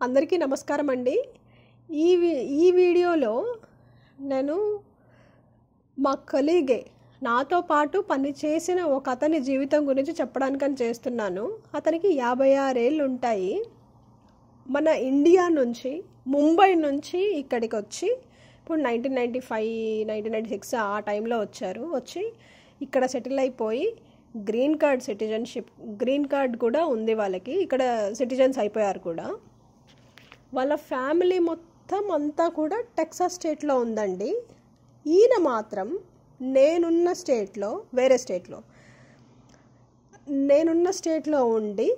అందరికీ నమస్కారం అండి. ఈ వీడియోలో నేను మా కలీగే నాతో పాటు పనిచేసిన ఒక అతని జీవితం గురించి చెప్పడానికని చేస్తున్నాను. అతనికి 56 ఏళ్ళు ఉంటాయి. మన ఇండియా నుంచి ముంబై నుంచి ఇక్కడికి వచ్చి ఇప్పుడు 1995 1996 ఆ టైంలో వచ్చి ఇక్కడ సెటిల్ అయిపోయి గ్రీన్ కార్డ్ కూడా ఉంది వాళ్ళకి. ఇక్కడ సిటిజన్స్ అయిపోయారు కూడా. వాళ్ళ ఫ్యామిలీ మొత్తం అంతా కూడా టెక్సాస్ స్టేట్లో ఉందండి. ఈయన మాత్రం నేనున్న స్టేట్లో ఉండి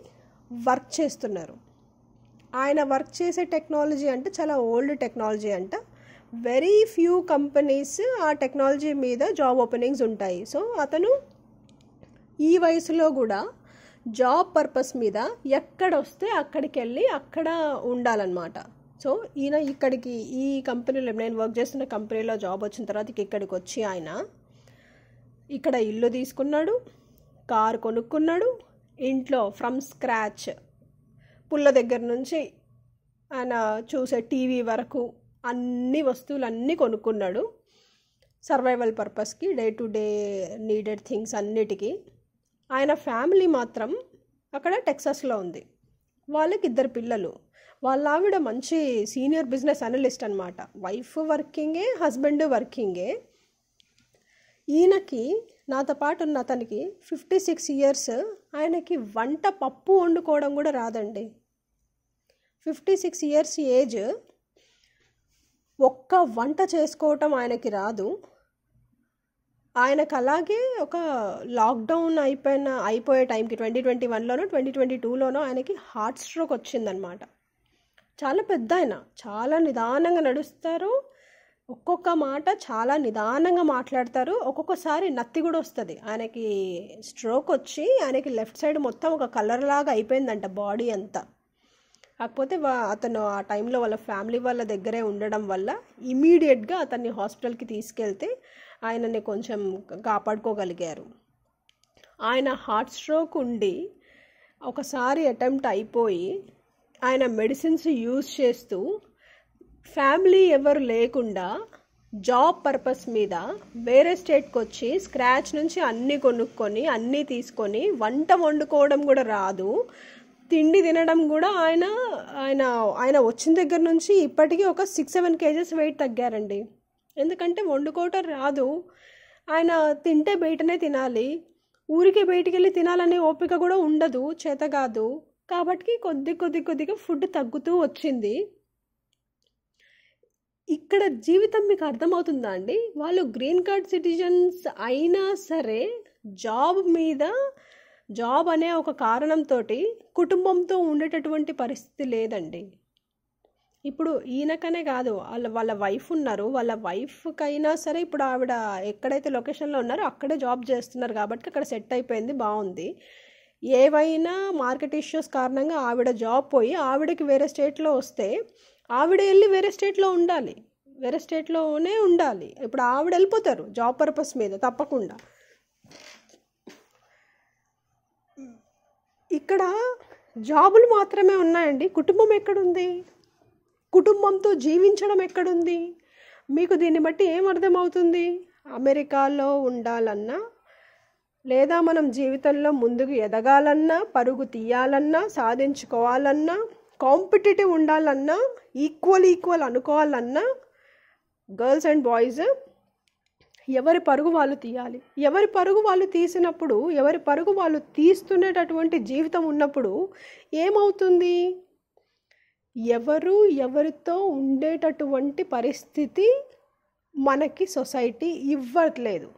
వర్క్ చేస్తున్నారు. ఆయన వర్క్ చేసే టెక్నాలజీ అంటే చాలా ఓల్డ్ టెక్నాలజీ అంట. వెరీ ఫ్యూ కంపెనీస్ ఆ టెక్నాలజీ మీద జాబ్ ఓపెనింగ్స్ ఉంటాయి. సో అతను ఈ వయసులో కూడా జాబ్ పర్పస్ మీద ఎక్కడొస్తే అక్కడికి వెళ్ళి అక్కడ ఉండాలన్నమాట. సో ఈయన ఇక్కడికి ఈ కంపెనీలో, నేను వర్క్ చేస్తున్న కంపెనీలో జాబ్ వచ్చిన తర్వాత ఇక్కడికి వచ్చి ఆయన ఇక్కడ ఇల్లు తీసుకున్నాడు, కారు కొనుక్కున్నాడు. ఇంట్లో ఫ్రమ్ స్క్రాచ్ పుల్ల దగ్గర నుంచి ఆయన చూసే టీవీ వరకు అన్ని వస్తువులన్నీ కొనుక్కున్నాడు. సర్వైవల్ పర్పస్కి, day to day needed things అన్నిటికీ. ఆయన ఫ్యామిలీ మాత్రం అక్కడ టెక్సాస్లో ఉంది. వాళ్ళకి 2 పిల్లలు. వాళ్ళ ఆవిడ మంచి సీనియర్ బిజినెస్ అనలిస్ట్ అనమాట. వైఫ్ వర్కింగే, హస్బెండ్ వర్కింగే. ఈయనకి నాతో పాటు ఉన్న అతనికి 56 ఇయర్స్. ఆయనకి పప్పు వండుకోవడం కూడా రాదండి. 56 ఇయర్స్ ఏజ్. ఒక్క వంట చేసుకోవటం ఆయనకి రాదు. ఆయనకు అలాగే ఒక లాక్డౌన్ అయిపోయే టైంకి 2021లోనో 2022లోనో ఆయనకి హార్ట్ స్ట్రోక్ వచ్చిందనమాట. చాలా పెద్ద ఆయన, చాలా నిదానంగా నడుస్తారు. ఒక్కొక్క మాట చాలా నిదానంగా మాట్లాడతారు. ఒక్కొక్కసారి నత్తి కూడా వస్తుంది. ఆయనకి స్ట్రోక్ వచ్చి ఆయనకి లెఫ్ట్ సైడ్ మొత్తం ఒక కలర్ లాగా అయిపోయిందంట బాడీ అంతా. కాకపోతే అతను ఆ టైంలో వాళ్ళ ఫ్యామిలీ వాళ్ళ దగ్గరే ఉండడం వల్ల ఇమీడియట్గా అతన్ని హాస్పిటల్కి తీసుకెళ్తే ఆయనని కొంచెం కాపాడుకోగలిగారు. ఆయన హార్ట్ స్ట్రోక్ ఉండి ఒకసారి అటెంప్ట్ అయిపోయి ఆయన మెడిసిన్స్ యూజ్ చేస్తూ ఫ్యామిలీ ఎవరు లేకుండా జాబ్ పర్పస్ మీద వేరే స్టేట్కి వచ్చి స్క్రాచ్ నుంచి అన్నీ కొనుక్కొని అన్నీ తీసుకొని వంట వండుకోవడం కూడా రాదు, తిండి తినడం కూడా ఆయన వచ్చిన దగ్గర నుంచి ఇప్పటికీ ఒక 6-7 kgs వెయిట్ తగ్గారండి. ఎందుకంటే వండుకోవటం రాదు. ఆయన తింటే బయటనే తినాలి. ఊరికే బయటికి వెళ్ళి తినాలనే ఓపిక కూడా ఉండదు, చేత కాదు. కాబట్టి కొద్దిగా ఫుడ్ తగ్గుతూ వచ్చింది. ఇక్కడ జీవితం మీకు అర్థమవుతుందా అండి? వాళ్ళు గ్రీన్ కార్డ్ సిటిజన్స్ అయినా సరే జాబ్ అనే ఒక కారణంతో కుటుంబంతో ఉండేటటువంటి పరిస్థితి లేదండి. ఇప్పుడు ఈయనకనే కాదు, వాళ్ళ వైఫ్ ఉన్నారు. వాళ్ళ వైఫ్కైనా సరే ఇప్పుడు ఆవిడ ఎక్కడైతే లొకేషన్లో ఉన్నారో అక్కడే జాబ్ చేస్తున్నారు కాబట్టి అక్కడ సెట్ అయిపోయింది, బాగుంది. ఏవైనా మార్కెట్ ఇష్యూస్ కారణంగా ఆవిడ జాబ్ పోయి ఆవిడకి వేరే స్టేట్లో వస్తే ఆవిడ వెళ్ళి వేరే స్టేట్లోనే ఉండాలి. ఇప్పుడు ఆవిడ వెళ్ళిపోతారు జాబ్ పర్పస్ మీద తప్పకుండా. ఇక్కడ జాబులు మాత్రమే ఉన్నాయండి. కుటుంబం ఎక్కడుంది? కుటుంబంతో జీవించడం ఎక్కడుంది? మీకు దీన్ని బట్టి ఏం అర్థమవుతుంది? అమెరికాలో ఉండాలన్నా, లేదా మనం జీవితంలో ముందుకు ఎదగాలన్నా, పరుగు తీయాలన్నా, సాధించుకోవాలన్నా, కాంపిటేటివ్ ఉండాలన్నా, ఈక్వల్ అనుకోవాలన్నా, గర్ల్స్ అండ్ బాయ్స్ ఎవరి పరుగు వాళ్ళు తీయాలి. ఎవరి పరుగు వాళ్ళు తీసినప్పుడు, ఎవరి పరుగు వాళ్ళు తీస్తున్నటువంటి జీవితం ఉన్నప్పుడు ఏమవుతుంది? ఎవరితో ఉండేటటువంటి పరిస్థితి మనకి సొసైటీ ఇవ్వట్లేదు.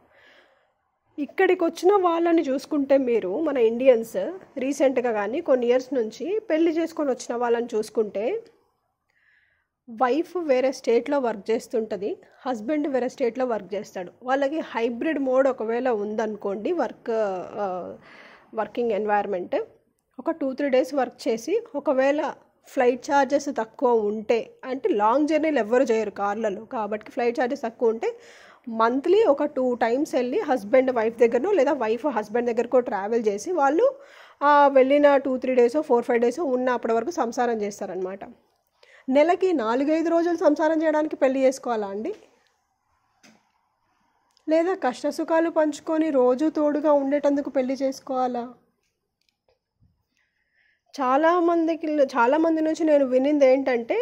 ఇక్కడికి వచ్చిన వాళ్ళని చూసుకుంటే మీరు, మన ఇండియన్స్ రీసెంట్గా కానీ కొన్ని ఇయర్స్ నుంచి పెళ్లి చేసుకొని వచ్చిన వాళ్ళని చూసుకుంటే, వైఫ్ వేరే స్టేట్లో వర్క్ చేస్తుంటుంది, హస్బెండ్ వేరే స్టేట్లో వర్క్ చేస్తాడు. వాళ్ళకి హైబ్రిడ్ మోడ్ ఒకవేళ ఉందనుకోండి, వర్కింగ్ ఎన్వైర్న్మెంట్, ఒక 2-3 days వర్క్ చేసి, ఒకవేళ ఫ్లైట్ ఛార్జెస్ తక్కువ ఉంటే, అంటే లాంగ్ జర్నీలు ఎవ్వరు చేయరు కార్లలో కాబట్టి ఫ్లైట్ ఛార్జెస్ తక్కువ ఉంటే మంత్లీ ఒక 2 times వెళ్ళి హస్బెండ్ వైఫ్ దగ్గరనో లేదా వైఫ్ హస్బెండ్ దగ్గరకో ట్రావెల్ చేసి వాళ్ళు వెళ్ళిన 2-3 days 4-5 days ఉన్న అప్పటి వరకు సంసారం చేస్తారనమాట. నెలకి 4-5 రోజులు సంసారం చేయడానికి పెళ్లి చేసుకోవాలా అండి? లేదా కష్టసుఖాలు పంచుకొని రోజు తోడుగా ఉండేటందుకు పెళ్లి చేసుకోవాలా? చాలామంది నుంచి నేను వినింది ఏంటంటే,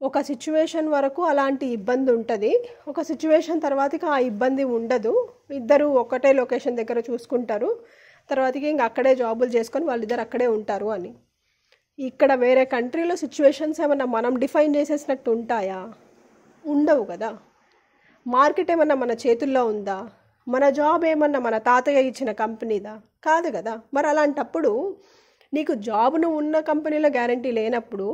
ఒక సిచ్యువేషన్ వరకు అలాంటి ఇబ్బంది ఉంటుంది, ఒక సిచ్యువేషన్ తర్వాతకి ఆ ఇబ్బంది ఉండదు, ఇద్దరు ఒకటే లొకేషన్ దగ్గర చూసుకుంటారు, తర్వాతకి ఇంక అక్కడే జాబులు చేసుకొని వాళ్ళిద్దరు అక్కడే ఉంటారు అని. ఇక్కడ వేరే కంట్రీలో సిచ్యువేషన్స్ ఏమన్నా మనం డిఫైన్ చేసేసినట్టు ఉంటాయా? ఉండవు కదా. మార్కెట్ ఏమన్నా మన చేతుల్లో ఉందా? మన జాబ్ ఏమన్నా మన తాతయ్య ఇచ్చిన కంపెనీదా? కాదు కదా. మరి అలాంటప్పుడు నీకు జాబ్ను ఉన్న కంపెనీలో గ్యారంటీ లేనప్పుడు,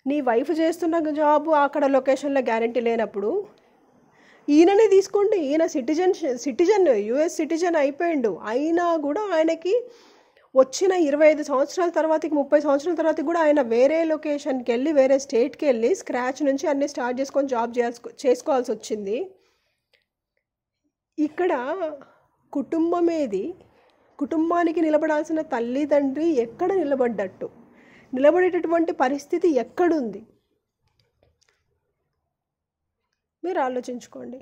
నీ వైఫ్ చేస్తున్న జాబ్ అక్కడ లొకేషన్లో గ్యారంటీ లేనప్పుడు ఈయననే తీసుకోండి. ఈయన సిటిజన్ యుఎస్ సిటిజన్ అయిపోయిండు, అయినా కూడా ఆయనకి వచ్చిన 25 సంవత్సరాల తర్వాతకి 30 సంవత్సరాల తర్వాత కూడా ఆయన వేరే లొకేషన్కి వెళ్ళి వేరే స్టేట్కి వెళ్ళి స్క్రాచ్ నుంచి అన్నీ స్టార్ట్ చేసుకొని జాబ్ చేసుకోవాల్సి వచ్చింది. ఇక్కడ కుటుంబం ఏది? కుటుంబానికి నిలబడాల్సిన తల్లిదండ్రి ఎక్కడ నిలబడ్డట్టు? నిలబడేటటువంటి పరిస్థితి ఎక్కడుంది? మీరు ఆలోచించుకోండి.